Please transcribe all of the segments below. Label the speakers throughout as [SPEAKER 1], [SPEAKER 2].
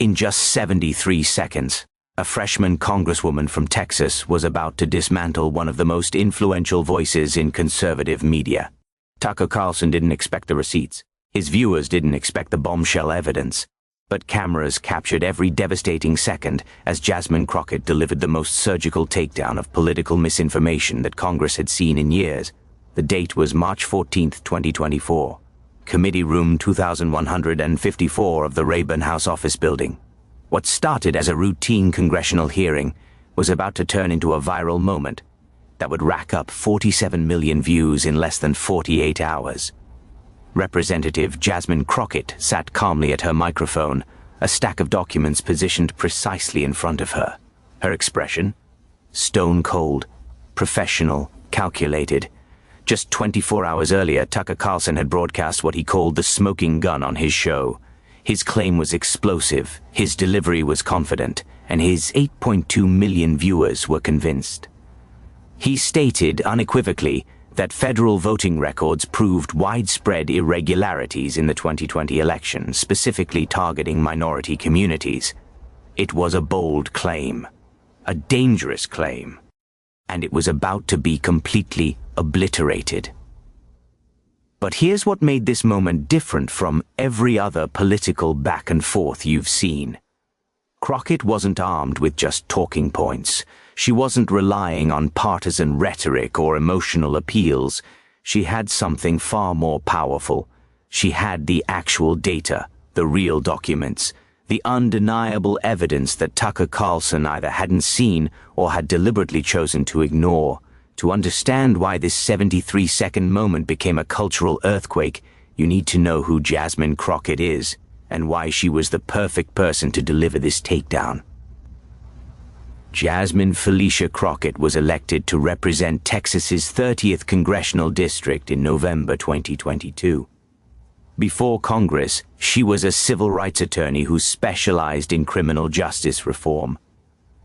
[SPEAKER 1] In just 73 seconds, a freshman congresswoman from Texas was about to dismantle one of the most influential voices in conservative media. Tucker Carlson didn't expect the receipts. His viewers didn't expect the bombshell evidence. But cameras captured every devastating second as Jasmine Crockett delivered the most surgical takedown of political misinformation that Congress had seen in years. The date was March 14, 2024. Committee Room 2154 of the Rayburn House Office Building. What started as a routine congressional hearing was about to turn into a viral moment that would rack up 47 million views in less than 48 hours. Representative Jasmine Crockett sat calmly at her microphone, a stack of documents positioned precisely in front of her. Her expression? Stone cold, professional, calculated. Just 24 hours earlier, Tucker Carlson had broadcast what he called the smoking gun on his show. His claim was explosive, his delivery was confident, and his 8.2 million viewers were convinced. He stated unequivocally that federal voting records proved widespread irregularities in the 2020 election, specifically targeting minority communities. It was a bold claim, a dangerous claim, and it was about to be completely obliterated. But here's what made this moment different from every other political back and forth you've seen. Crockett wasn't armed with just talking points. She wasn't relying on partisan rhetoric or emotional appeals. She had something far more powerful. She had the actual data, the real documents, the undeniable evidence that Tucker Carlson either hadn't seen or had deliberately chosen to ignore. To understand why this 73-second moment became a cultural earthquake, you need to know who Jasmine Crockett is and why she was the perfect person to deliver this takedown. Jasmine Felicia Crockett was elected to represent Texas's 30th congressional district in November 2022. Before Congress, she was a civil rights attorney who specialized in criminal justice reform.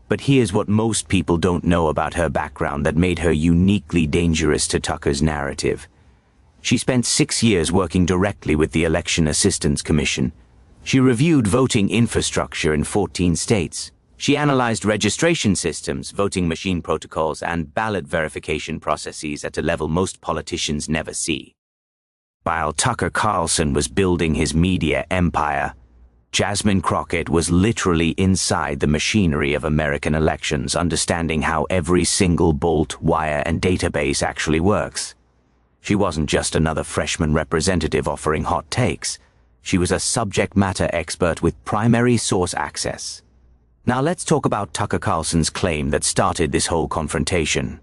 [SPEAKER 1] But here's what most people don't know about her background that made her uniquely dangerous to Tucker's narrative. She spent 6 years working directly with the Election Assistance Commission. She reviewed voting infrastructure in 14 states. She analyzed registration systems, voting machine protocols, and ballot verification processes at a level most politicians never see. While Tucker Carlson was building his media empire, Jasmine Crockett was literally inside the machinery of American elections, understanding how every single bolt, wire, and database actually works. She wasn't just another freshman representative offering hot takes. She was a subject matter expert with primary source access. Now let's talk about Tucker Carlson's claim that started this whole confrontation.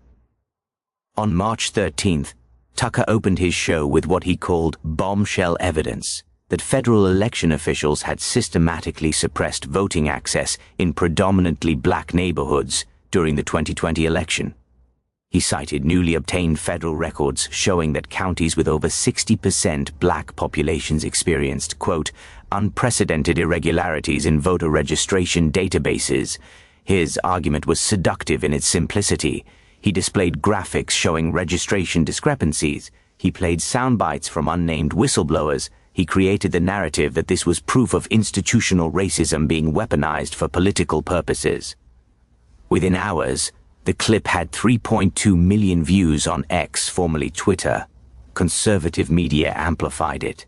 [SPEAKER 1] On March 13th, Tucker opened his show with what he called bombshell evidence that federal election officials had systematically suppressed voting access in predominantly black neighborhoods during the 2020 election. He cited newly obtained federal records showing that counties with over 60% black populations experienced, quote, unprecedented irregularities in voter registration databases. His argument was seductive in its simplicity. He displayed graphics showing registration discrepancies. He played sound bites from unnamed whistleblowers. He created the narrative that this was proof of institutional racism being weaponized for political purposes. Within hours, the clip had 3.2 million views on X, formerly Twitter. Conservative media amplified it.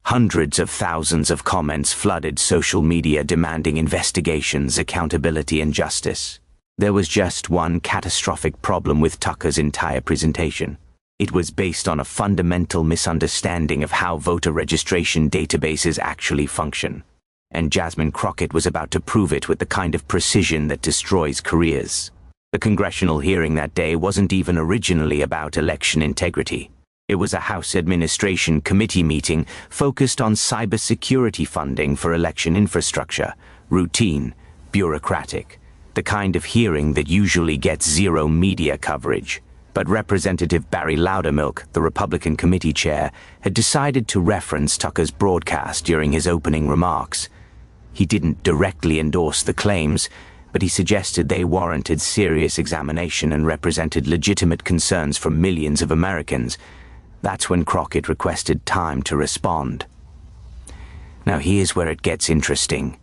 [SPEAKER 1] Hundreds of thousands of comments flooded social media demanding investigations, accountability, and justice. There was just one catastrophic problem with Tucker's entire presentation. It was based on a fundamental misunderstanding of how voter registration databases actually function. And Jasmine Crockett was about to prove it with the kind of precision that destroys careers. The congressional hearing that day wasn't even originally about election integrity. It was a House Administration Committee meeting focused on cybersecurity funding for election infrastructure, routine, bureaucratic, the kind of hearing that usually gets zero media coverage. But Representative Barry Loudermilk, the Republican committee chair, had decided to reference Tucker's broadcast during his opening remarks. He didn't directly endorse the claims, but he suggested they warranted serious examination and represented legitimate concerns from millions of Americans. That's when Crockett requested time to respond. Now here's where it gets interesting.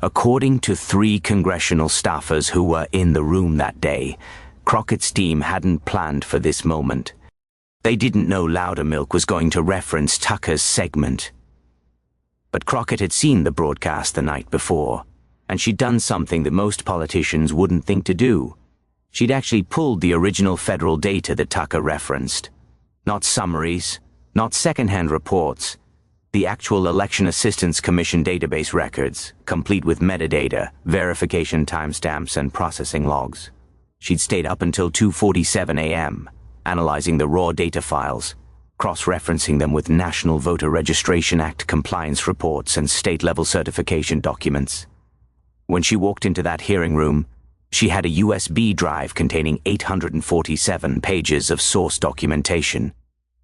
[SPEAKER 1] According to 3 congressional staffers who were in the room that day, Crockett's team hadn't planned for this moment. They didn't know Loudermilk was going to reference Tucker's segment. But Crockett had seen the broadcast the night before, and she'd done something that most politicians wouldn't think to do. She'd actually pulled the original federal data that Tucker referenced. Not summaries, not second-hand reports, the actual Election Assistance Commission database records, complete with metadata, verification timestamps, and processing logs. She'd stayed up until 2:47 a.m., analyzing the raw data files, cross-referencing them with National Voter Registration Act compliance reports and state-level certification documents. When she walked into that hearing room, she had a USB drive containing 847 pages of source documentation.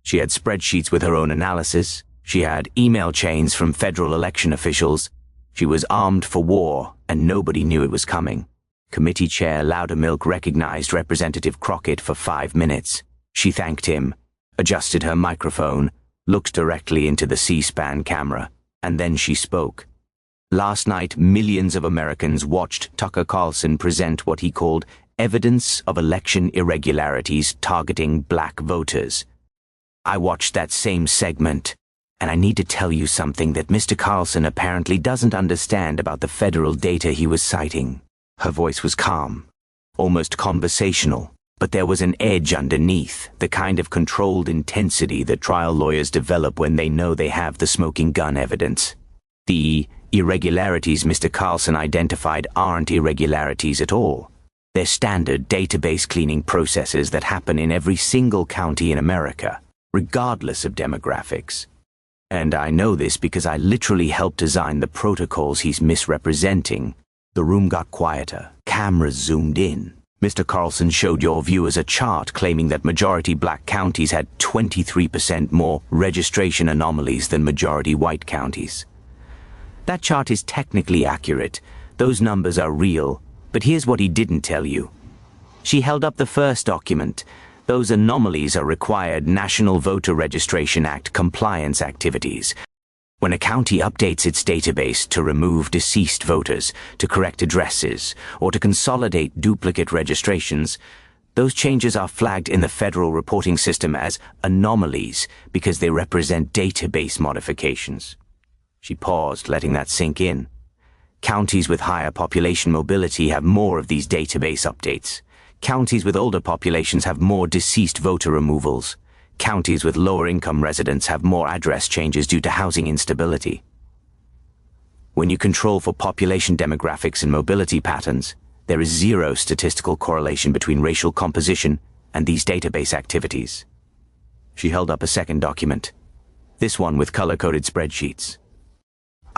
[SPEAKER 1] She had spreadsheets with her own analysis. She had email chains from federal election officials. She was armed for war, and nobody knew it was coming. Committee Chair Loudermilk recognized Representative Crockett for 5 minutes. She thanked him, adjusted her microphone, looked directly into the C-SPAN camera, and then she spoke. Last night, millions of Americans watched Tucker Carlson present what he called evidence of election irregularities targeting black voters. I watched that same segment. And I need to tell you something that Mr. Carlson apparently doesn't understand about the federal data he was citing. Her voice was calm, almost conversational, but there was an edge underneath, the kind of controlled intensity that trial lawyers develop when they know they have the smoking gun evidence. The irregularities Mr. Carlson identified aren't irregularities at all. They're standard database cleaning processes that happen in every single county in America, regardless of demographics. And I know this because I literally helped design the protocols he's misrepresenting. The room got quieter. Cameras zoomed in. Mr. Carlson showed your viewers a chart claiming that majority black counties had 23% more registration anomalies than majority white counties. That chart is technically accurate. Those numbers are real. But here's what he didn't tell you. She held up the first document. Those anomalies are required National Voter Registration Act compliance activities. When a county updates its database to remove deceased voters, to correct addresses, or to consolidate duplicate registrations, those changes are flagged in the federal reporting system as anomalies because they represent database modifications. She paused, letting that sink in. Counties with higher population mobility have more of these database updates. Counties with older populations have more deceased voter removals. Counties with lower income residents have more address changes due to housing instability. When you control for population demographics and mobility patterns, there is zero statistical correlation between racial composition and these database activities. She held up a second document, this one with color-coded spreadsheets.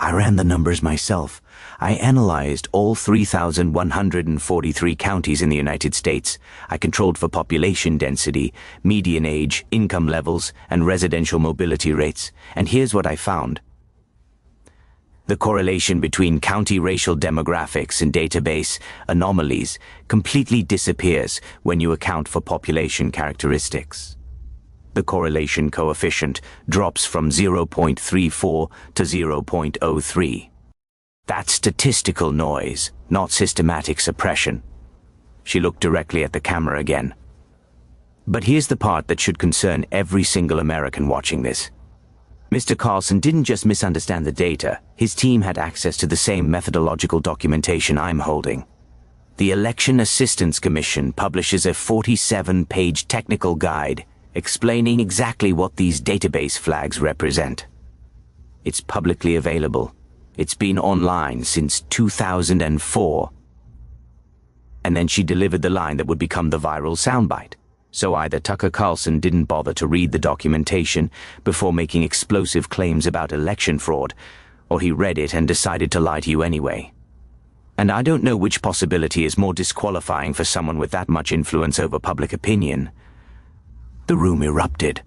[SPEAKER 1] I ran the numbers myself. I analyzed all 3,143 counties in the United States. I controlled for population density, median age, income levels, and residential mobility rates. And here's what I found. The correlation between county racial demographics and database anomalies completely disappears when you account for population characteristics. The correlation coefficient drops from 0.34 to 0.03. That's statistical noise, not systematic suppression. She looked directly at the camera again. But here's the part that should concern every single American watching this. Mr. Carlson didn't just misunderstand the data. His team had access to the same methodological documentation I'm holding. The Election Assistance Commission publishes a 47-page technical guide explaining exactly what these database flags represent. It's publicly available. It's been online since 2004. And then she delivered the line that would become the viral soundbite. So either Tucker Carlson didn't bother to read the documentation before making explosive claims about election fraud, or he read it and decided to lie to you anyway. And I don't know which possibility is more disqualifying for someone with that much influence over public opinion. The room erupted.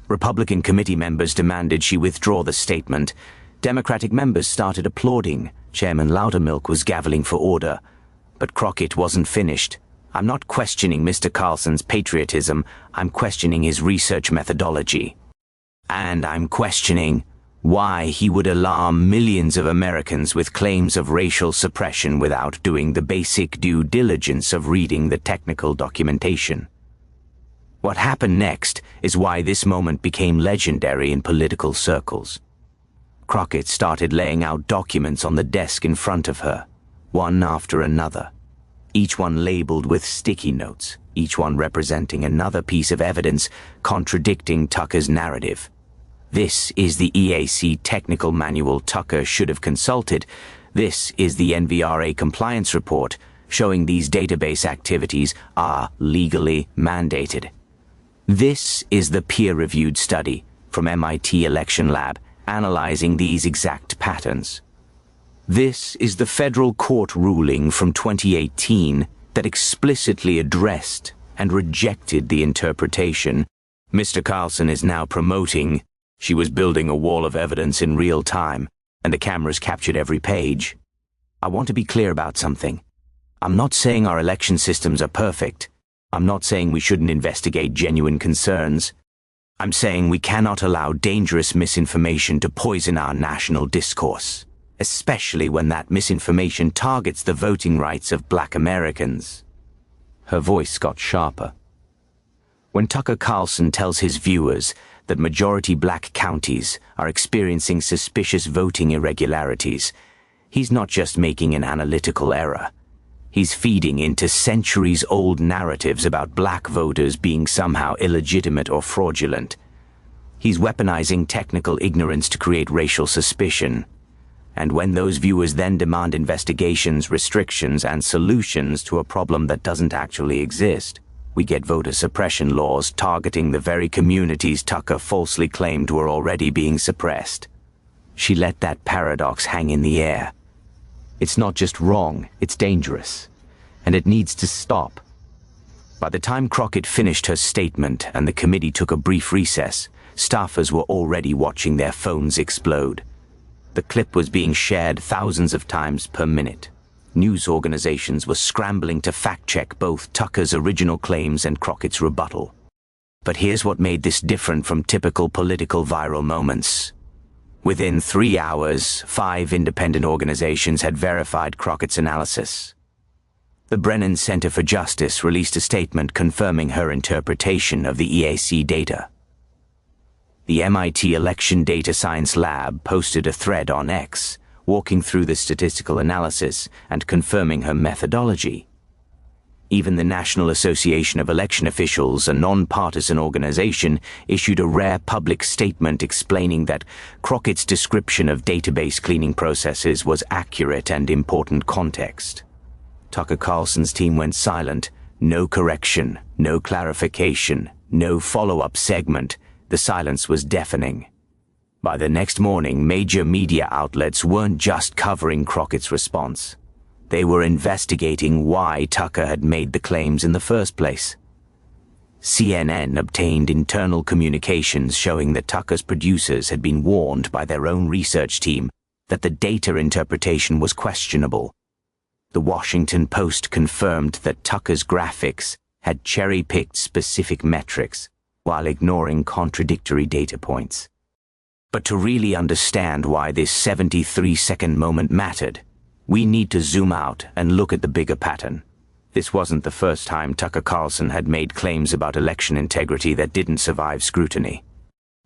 [SPEAKER 1] Republican committee members demanded she withdraw the statement. Democratic members started applauding. Chairman Loudermilk was gaveling for order. But Crockett wasn't finished. I'm not questioning Mr. Carlson's patriotism. I'm questioning his research methodology. And I'm questioning Why he would alarm millions of Americans with claims of racial suppression without doing the basic due diligence of reading the technical documentation. What happened next is why this moment became legendary in political circles. Crockett started laying out documents on the desk in front of her, one after another, each one labeled with sticky notes, each one representing another piece of evidence contradicting Tucker's narrative. This is the EAC technical manual Tucker should have consulted. This is the NVRA compliance report showing these database activities are legally mandated. This is the peer-reviewed study from MIT Election Lab analyzing these exact patterns. This is the federal court ruling from 2018 that explicitly addressed and rejected the interpretation Mr. Carlson is now promoting. She was building a wall of evidence in real time, and the cameras captured every page. I want to be clear about something. I'm not saying our election systems are perfect. I'm not saying we shouldn't investigate genuine concerns. I'm saying we cannot allow dangerous misinformation to poison our national discourse, especially when that misinformation targets the voting rights of Black Americans. Her voice got sharper. When Tucker Carlson tells his viewers that majority Black counties are experiencing suspicious voting irregularities, he's not just making an analytical error. He's feeding into centuries-old narratives about Black voters being somehow illegitimate or fraudulent. He's weaponizing technical ignorance to create racial suspicion. And when those viewers then demand investigations, restrictions, and solutions to a problem that doesn't actually exist, we get voter suppression laws targeting the very communities Tucker falsely claimed were already being suppressed. She let that paradox hang in the air. It's not just wrong, it's dangerous, and it needs to stop. By the time Crockett finished her statement and the committee took a brief recess, staffers were already watching their phones explode. The clip was being shared thousands of times per minute. News organizations were scrambling to fact-check both Tucker's original claims and Crockett's rebuttal. But here's what made this different from typical political viral moments. Within 3 hours, 5 independent organizations had verified Crockett's analysis. The Brennan Center for Justice released a statement confirming her interpretation of the EAC data. The MIT Election Data Science Lab posted a thread on X, walking through the statistical analysis and confirming her methodology. Even the National Association of Election Officials, a non-partisan organization, issued a rare public statement explaining that Crockett's description of database cleaning processes was accurate and important context. Tucker Carlson's team went silent. No correction, no clarification, no follow-up segment. The silence was deafening. By the next morning, major media outlets weren't just covering Crockett's response. They were investigating why Tucker had made the claims in the first place. CNN obtained internal communications showing that Tucker's producers had been warned by their own research team that the data interpretation was questionable. The Washington Post confirmed that Tucker's graphics had cherry-picked specific metrics while ignoring contradictory data points. But to really understand why this 73-second moment mattered, we need to zoom out and look at the bigger pattern. This wasn't the first time Tucker Carlson had made claims about election integrity that didn't survive scrutiny.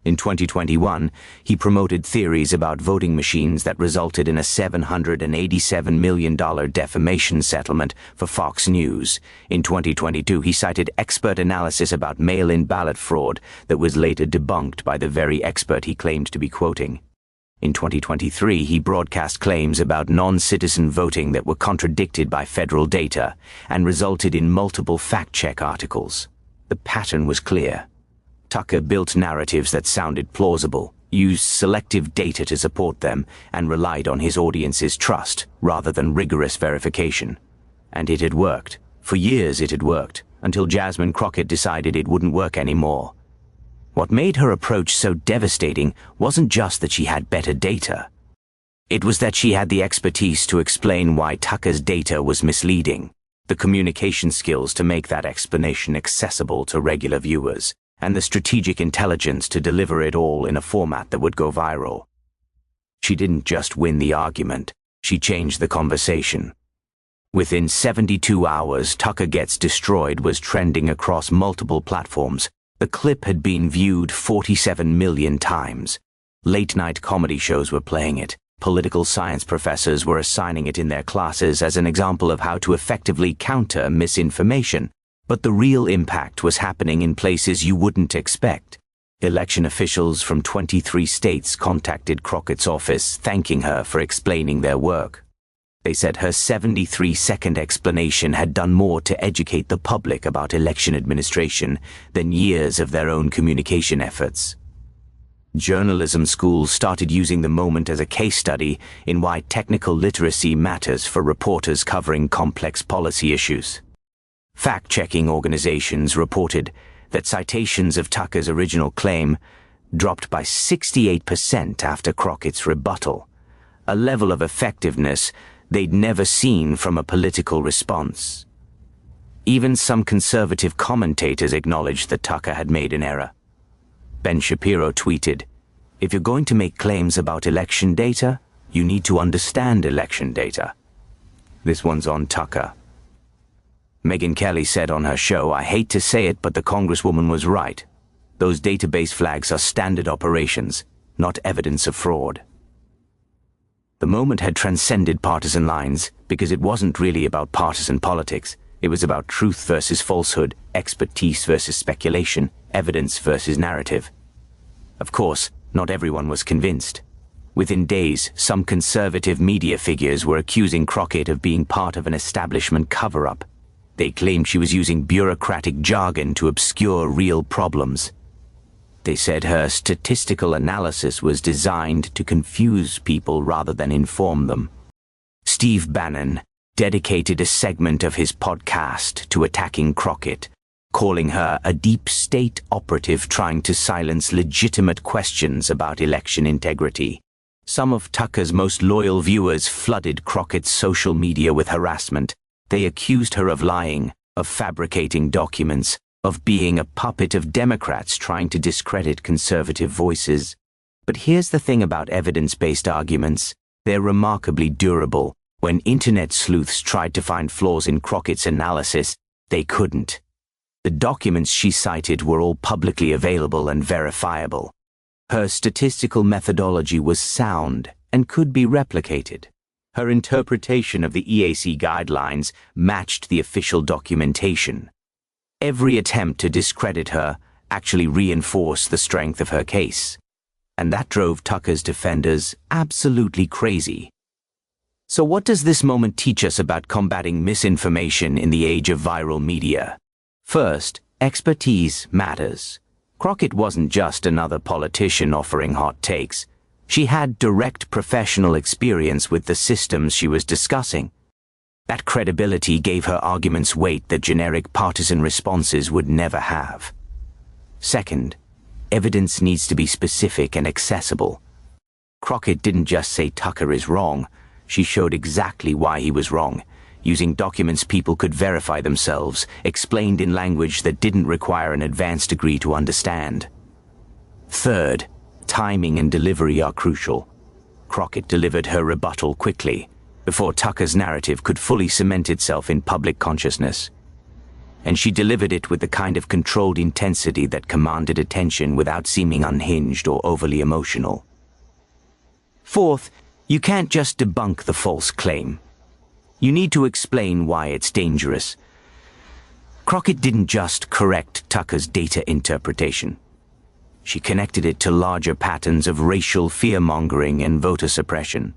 [SPEAKER 1] In 2021, he promoted theories about voting machines that resulted in a $787 million defamation settlement for Fox News. In 2022, he cited expert analysis about mail-in ballot fraud that was later debunked by the very expert he claimed to be quoting. In 2023, he broadcast claims about non-citizen voting that were contradicted by federal data and resulted in multiple fact-check articles. The pattern was clear. Tucker built narratives that sounded plausible, used selective data to support them, and relied on his audience's trust rather than rigorous verification. And it had worked. For years it had worked, until Jasmine Crockett decided it wouldn't work anymore. What made her approach so devastating wasn't just that she had better data. It was that she had the expertise to explain why Tucker's data was misleading, the communication skills to make that explanation accessible to regular viewers, and the strategic intelligence to deliver it all in a format that would go viral. She didn't just win the argument, she changed the conversation. Within 72 hours, Tucker Gets Destroyed was trending across multiple platforms. The clip had been viewed 47 million times. Late-night comedy shows were playing it. Political science professors were assigning it in their classes as an example of how to effectively counter misinformation. But the real impact was happening in places you wouldn't expect. Election officials from 23 states contacted Crockett's office, thanking her for explaining their work. They said her 73-second explanation had done more to educate the public about election administration than years of their own communication efforts. Journalism schools started using the moment as a case study in why technical literacy matters for reporters covering complex policy issues. Fact-checking organizations reported that citations of Tucker's original claim dropped by 68% after Crockett's rebuttal, a level of effectiveness they'd never seen from a political response. Even some conservative commentators acknowledged that Tucker had made an error. Ben Shapiro tweeted, "If you're going to make claims about election data, you need to understand election data." This one's on Tucker. Megyn Kelly said on her show, "I hate to say it, but the Congresswoman was right. Those database flags are standard operations, not evidence of fraud." The moment had transcended partisan lines because it wasn't really about partisan politics. It was about truth versus falsehood, expertise versus speculation, evidence versus narrative. Of course, not everyone was convinced. Within days, some conservative media figures were accusing Crockett of being part of an establishment cover-up. They claimed she was using bureaucratic jargon to obscure real problems. They said her statistical analysis was designed to confuse people rather than inform them. Steve Bannon dedicated a segment of his podcast to attacking Crockett, calling her a deep state operative trying to silence legitimate questions about election integrity. Some of Tucker's most loyal viewers flooded Crockett's social media with harassment. They accused her of lying, of fabricating documents, of being a puppet of Democrats trying to discredit conservative voices. But here's the thing about evidence-based arguments. They're remarkably durable. When internet sleuths tried to find flaws in Crockett's analysis, they couldn't. The documents she cited were all publicly available and verifiable. Her statistical methodology was sound and could be replicated. Her interpretation of the EAC guidelines matched the official documentation. Every attempt to discredit her actually reinforced the strength of her case. And that drove Tucker's defenders absolutely crazy. So what does this moment teach us about combating misinformation in the age of viral media? First, expertise matters. Crockett wasn't just another politician offering hot takes. She had direct professional experience with the systems she was discussing. That credibility gave her arguments weight that generic partisan responses would never have. Second, evidence needs to be specific and accessible. Crockett didn't just say Tucker is wrong. She showed exactly why he was wrong, using documents people could verify themselves, explained in language that didn't require an advanced degree to understand. Third, timing and delivery are crucial. Crockett delivered her rebuttal quickly, before Tucker's narrative could fully cement itself in public consciousness. And she delivered it with the kind of controlled intensity that commanded attention without seeming unhinged or overly emotional. Fourth, you can't just debunk the false claim. You need to explain why it's dangerous. Crockett didn't just correct Tucker's data interpretation. She connected it to larger patterns of racial fear-mongering and voter suppression.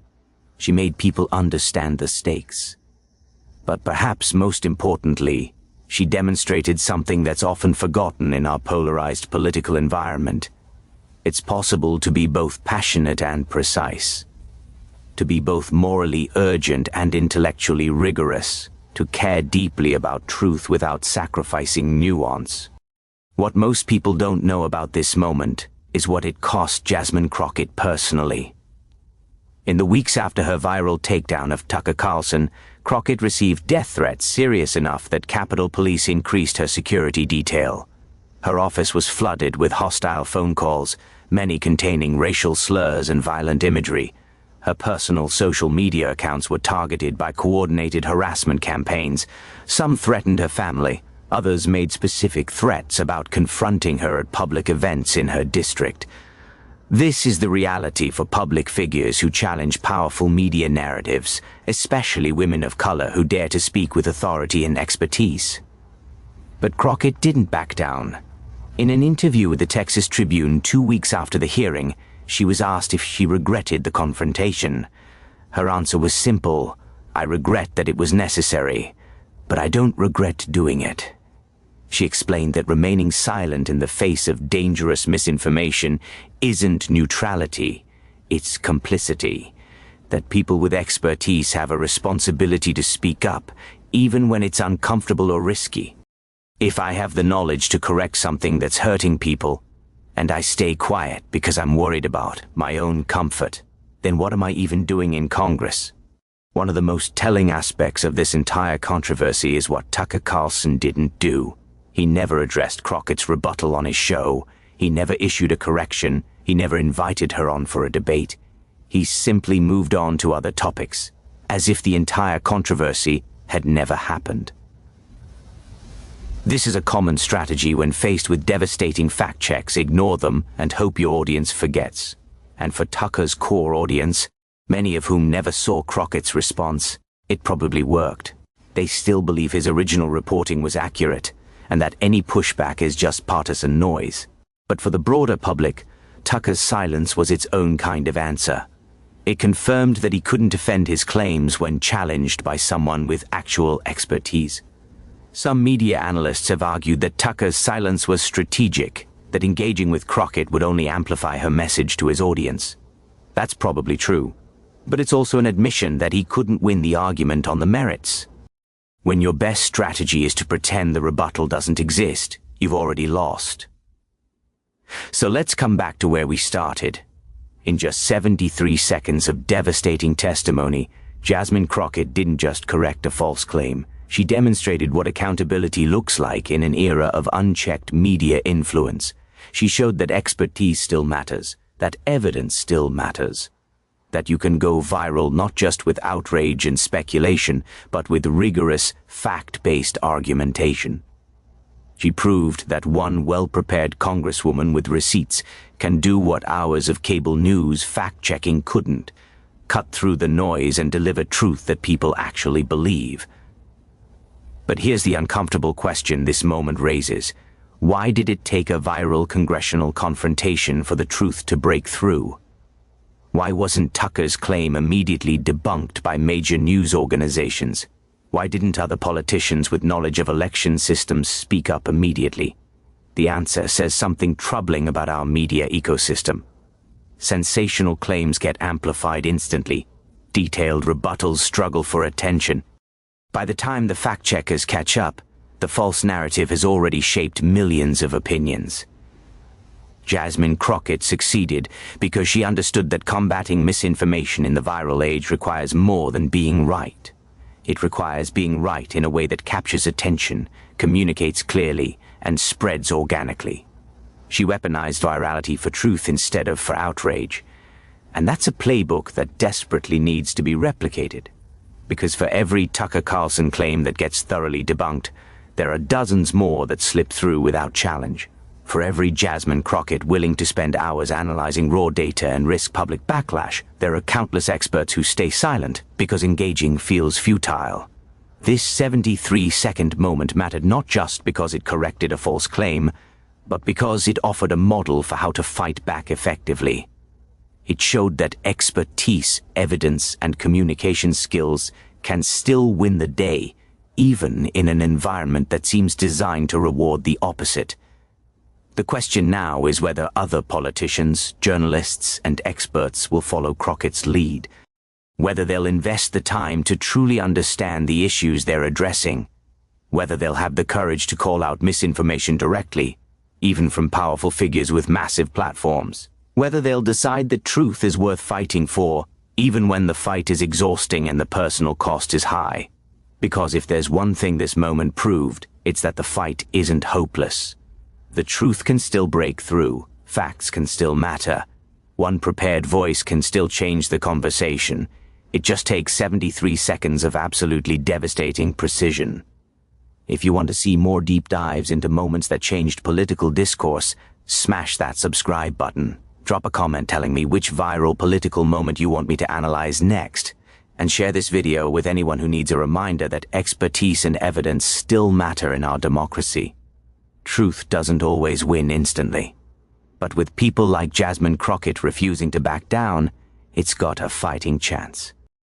[SPEAKER 1] She made people understand the stakes. But perhaps most importantly, she demonstrated something that's often forgotten in our polarized political environment. It's possible to be both passionate and precise, to be both morally urgent and intellectually rigorous, to care deeply about truth without sacrificing nuance. What most people don't know about this moment is what it cost Jasmine Crockett personally. In the weeks after her viral takedown of Tucker Carlson, Crockett received death threats serious enough that Capitol Police increased her security detail. Her office was flooded with hostile phone calls, many containing racial slurs and violent imagery. Her personal social media accounts were targeted by coordinated harassment campaigns. Some threatened her family, others made specific threats about confronting her at public events in her district. This is the reality for public figures who challenge powerful media narratives, especially women of color who dare to speak with authority and expertise. But Crockett didn't back down. In an interview with the Texas Tribune 2 weeks after the hearing, she was asked if she regretted the confrontation. Her answer was simple: "I regret that it was necessary, but I don't regret doing it." She explained that remaining silent in the face of dangerous misinformation isn't neutrality, it's complicity. That people with expertise have a responsibility to speak up, even when it's uncomfortable or risky. If I have the knowledge to correct something that's hurting people, and I stay quiet because I'm worried about my own comfort, then what am I even doing in Congress? One of the most telling aspects of this entire controversy is what Tucker Carlson didn't do. He never addressed Crockett's rebuttal on his show. He never issued a correction. He never invited her on for a debate. He simply moved on to other topics, as if the entire controversy had never happened. This is a common strategy when faced with devastating fact checks. Ignore them and hope your audience forgets. And for Tucker's core audience, many of whom never saw Crockett's response, it probably worked. They still believe his original reporting was accurate, and that any pushback is just partisan noise. But for the broader public, Tucker's silence was its own kind of answer. It confirmed that he couldn't defend his claims when challenged by someone with actual expertise. Some media analysts have argued that Tucker's silence was strategic, that engaging with Crockett would only amplify her message to his audience. That's probably true, but it's also an admission that he couldn't win the argument on the merits. When your best strategy is to pretend the rebuttal doesn't exist, you've already lost. So let's come back to where we started. In just 73 seconds of devastating testimony, Jasmine Crockett didn't just correct a false claim. She demonstrated what accountability looks like in an era of unchecked media influence. She showed that expertise still matters, that evidence still matters, that you can go viral not just with outrage and speculation, but with rigorous, fact-based argumentation. She proved that one well-prepared congresswoman with receipts can do what hours of cable news fact-checking couldn't: cut through the noise and deliver truth that people actually believe. But here's the uncomfortable question this moment raises. Why did it take a viral congressional confrontation for the truth to break through? Why wasn't Tucker's claim immediately debunked by major news organizations? Why didn't other politicians with knowledge of election systems speak up immediately? The answer says something troubling about our media ecosystem. Sensational claims get amplified instantly. Detailed rebuttals struggle for attention. By the time the fact-checkers catch up, the false narrative has already shaped millions of opinions. Jasmine Crockett succeeded because she understood that combating misinformation in the viral age requires more than being right. It requires being right in a way that captures attention, communicates clearly, and spreads organically. She weaponized virality for truth instead of for outrage. And that's a playbook that desperately needs to be replicated. Because for every Tucker Carlson claim that gets thoroughly debunked, there are dozens more that slip through without challenge. For every Jasmine Crockett willing to spend hours analyzing raw data and risk public backlash, there are countless experts who stay silent because engaging feels futile. This 73-second moment mattered not just because it corrected a false claim, but because it offered a model for how to fight back effectively. It showed that expertise, evidence, and communication skills can still win the day, even in an environment that seems designed to reward the opposite. The question now is whether other politicians, journalists, and experts will follow Crockett's lead, whether they'll invest the time to truly understand the issues they're addressing, whether they'll have the courage to call out misinformation directly, even from powerful figures with massive platforms, whether they'll decide that truth is worth fighting for, even when the fight is exhausting and the personal cost is high. Because if there's one thing this moment proved, it's that the fight isn't hopeless. The truth can still break through, facts can still matter, One prepared voice can still change the conversation. It just takes 73 seconds of absolutely devastating precision. If you want to see more deep dives into moments that changed political discourse, smash that subscribe button. Drop a comment telling me which viral political moment you want me to analyze next, and share this video with anyone who needs a reminder that expertise and evidence still matter in our democracy. Truth doesn't always win instantly, but with people like Jasmine Crockett refusing to back down, it's got a fighting chance.